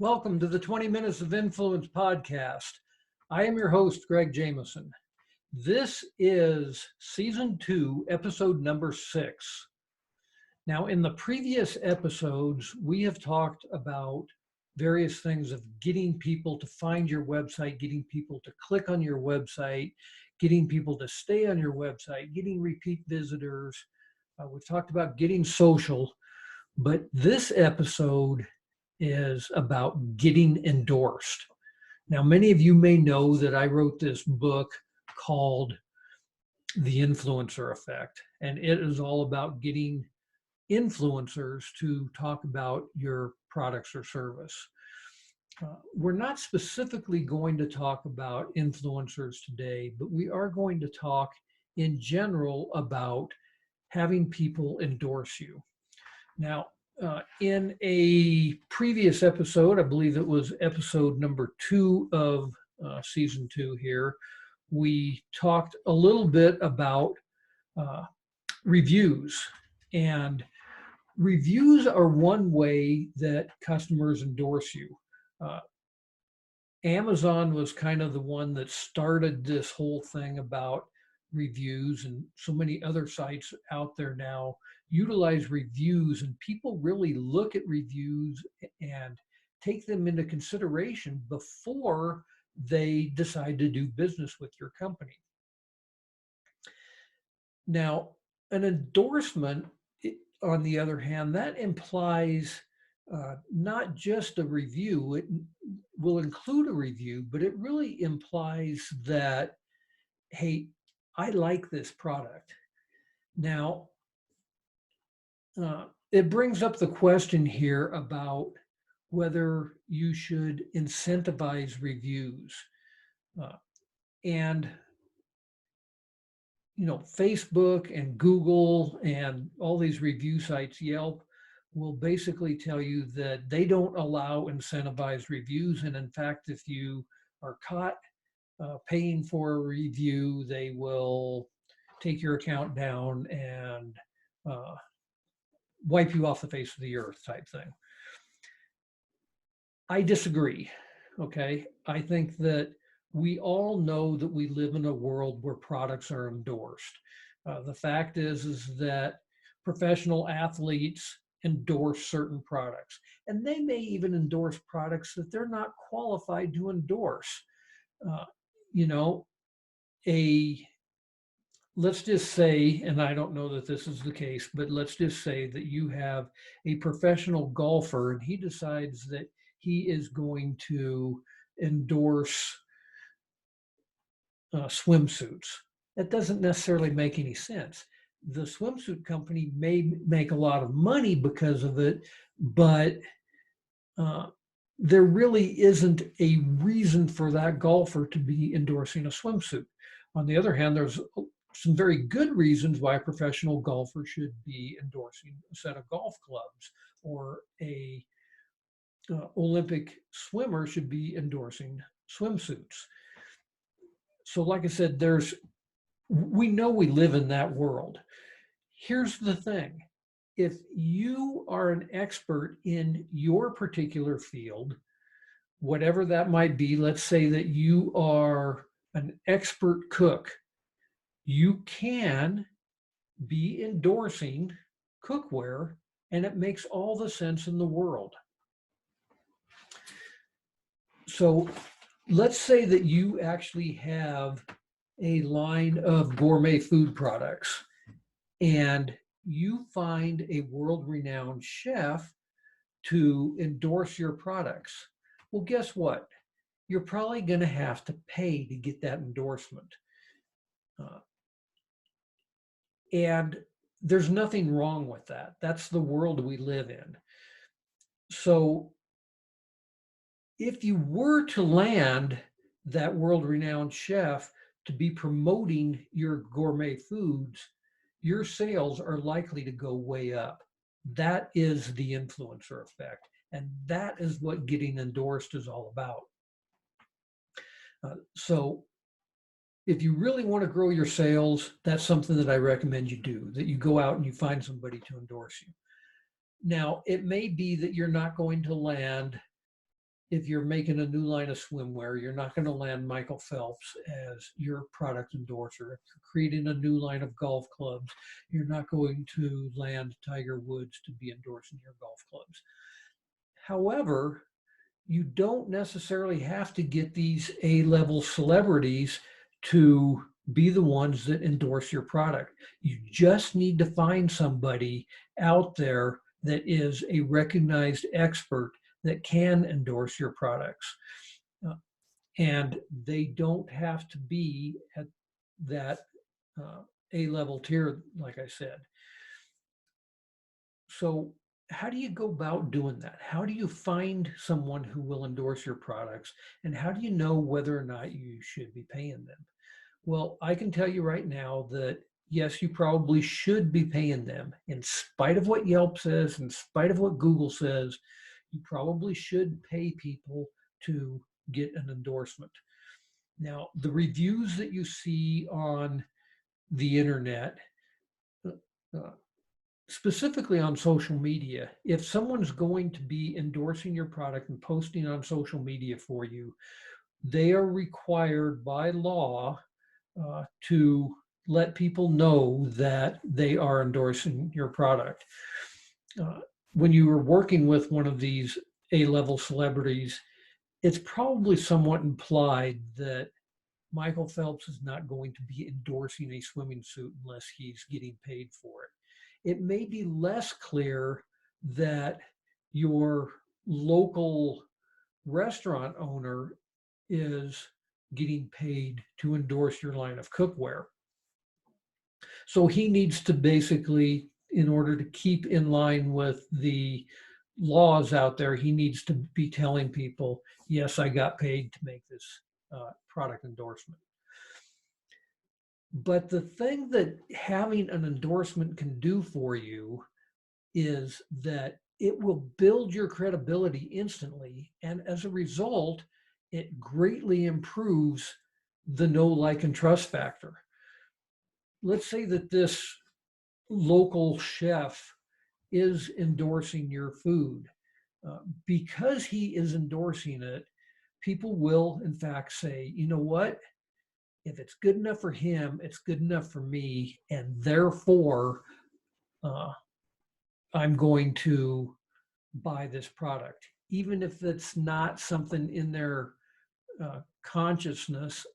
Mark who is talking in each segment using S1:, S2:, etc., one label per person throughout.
S1: Welcome to the 20 Minutes of Influence podcast. I am your host, Greg Jameson. This is Season 2, episode number 6. Now, in the previous episodes, we have talked about various things of getting people to find your website, getting people to click on your website, getting people to stay on your website, getting repeat visitors. We've talked about getting social, but this episode is about getting endorsed. Now, many of you may know that I wrote this book called The Influencer Effect, and it is all about getting influencers to talk about your products or service. We're not specifically going to talk about influencers today, but we are going to talk in general about having people endorse you. Now, in a previous episode, I believe it was episode number 2 of season 2 here, we talked a little bit about reviews. And reviews are one way that customers endorse you. Amazon was kind of the one that started this whole thing about reviews, and so many other sites out there now utilize reviews, and people really look at reviews and take them into consideration before they decide to do business with your company. Now, an endorsement, on the other hand, that implies not just a review. It will include a review, but it really implies that, hey, I like this product. Now, it brings up the question here about whether you should incentivize reviews. And, you know, Facebook and Google and all these review sites, Yelp, will basically tell you that they don't allow incentivized reviews. And in fact, if you are caught paying for a review, they will take your account down and wipe you off the face of the earth type thing. I disagree, okay? I think that we all know that we live in a world where products are endorsed. The fact is that professional athletes endorse certain products, and they may even endorse products that they're not qualified to endorse. You know, let's just say, and I don't know that this is the case, but let's just say that you have a professional golfer and he decides that he is going to endorse swimsuits. That doesn't necessarily make any sense. The swimsuit company may make a lot of money because of it, but there really isn't a reason for that golfer to be endorsing a swimsuit. On the other hand, there's some very good reasons why a professional golfer should be endorsing a set of golf clubs, or a Olympic swimmer should be endorsing swimsuits. So like I said, we know we live in that world. Here's the thing. If you are an expert in your particular field, whatever that might be, let's say that you are an expert cook, you can be endorsing cookware, and it makes all the sense in the world. So let's say that you actually have a line of gourmet food products, and you find a world-renowned chef to endorse your products. Well, guess what? You're probably going to have to pay to get that endorsement. And there's nothing wrong with that. That's the world we live in. So if you were to land that world-renowned chef to be promoting your gourmet foods, your sales are likely to go way up. That is the influencer effect. And that is what getting endorsed is all about. So if you really want to grow your sales, that's something that I recommend you do, that you go out and you find somebody to endorse you. Now, it may be that you're not going to land if you're making a new line of swimwear, you're not going to land Michael Phelps as your product endorser. If you're creating a new line of golf clubs, you're not going to land Tiger Woods to be endorsing your golf clubs. However, you don't necessarily have to get these A-level celebrities to be the ones that endorse your product. You just need to find somebody out there that is a recognized expert that can endorse your products. And they don't have to be at that A-level tier, like I said. So how do you go about doing that? How do you find someone who will endorse your products? And how do you know whether or not you should be paying them? Well, I can tell you right now that yes, you probably should be paying them. In spite of what Yelp says, in spite of what Google says, you probably should pay people to get an endorsement. Now, the reviews that you see on the internet, uh, specifically on social media, if someone's going to be endorsing your product and posting on social media for you, they are required by law to let people know that they are endorsing your product. When you are working with one of these A-level celebrities, it's probably somewhat implied that Michael Phelps is not going to be endorsing a swimming suit unless he's getting paid for it. It may be less clear that your local restaurant owner is getting paid to endorse your line of cookware. So he needs to basically, in order to keep in line with the laws out there, he needs to be telling people, yes, I got paid to make this product endorsement. But the thing that having an endorsement can do for you is that it will build your credibility instantly. And as a result, it greatly improves the know, like, and trust factor. Let's say that this local chef is endorsing your food. Because he is endorsing it, people will, in fact, say, you know what? If it's good enough for him, it's good enough for me. And therefore, I'm going to buy this product. Even if it's not something in their consciousness,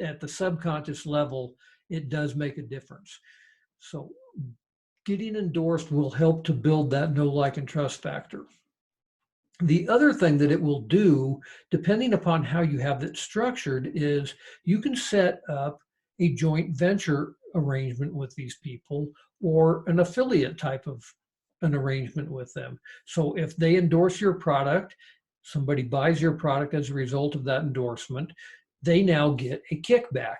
S1: at the subconscious level, it does make a difference. So getting endorsed will help to build that know, like, and trust factor. The other thing that it will do, depending upon how you have it structured, is you can set up a joint venture arrangement with these people or an affiliate type of an arrangement with them. So if they endorse your product, somebody buys your product as a result of that endorsement, they now get a kickback.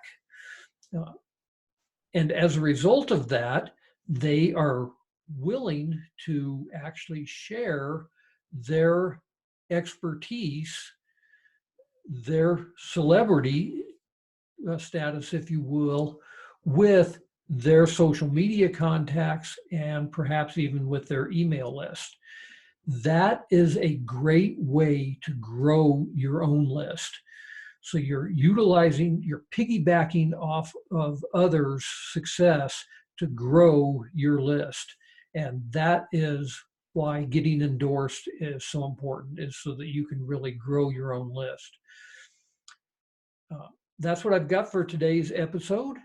S1: And as a result of that, they are willing to actually share their expertise, their celebrity status, if you will, with their social media contacts and perhaps even with their email list. That is a great way to grow your own list. So you're piggybacking off of others' success to grow your list. And that is why getting endorsed is so important, is so that you can really grow your own list. That's what I've got for today's episode.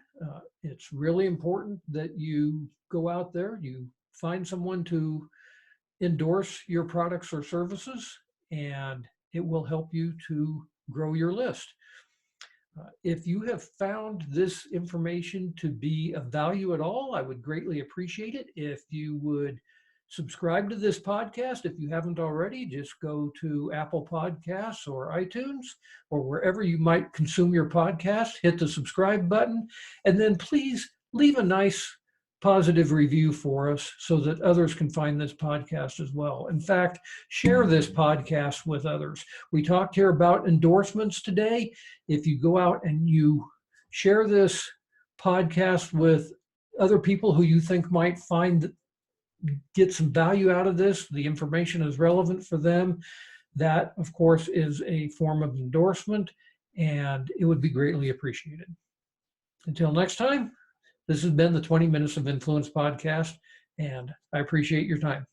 S1: It's really important that you go out there, you find someone to endorse your products or services, and it will help you to grow your list. If you have found this information to be of value at all, I would greatly appreciate it if you would subscribe to this podcast. If you haven't already, just go to Apple Podcasts or iTunes or wherever you might consume your podcast, hit the subscribe button, and then please leave a nice positive review for us so that others can find this podcast as well. In fact, share this podcast with others. We talked here about endorsements today. If you go out and you share this podcast with other people who you think might get some value out of this, the information is relevant for them, that, of course, is a form of endorsement, and it would be greatly appreciated. Until next time, this has been the 20 Minutes of Influence podcast, and I appreciate your time.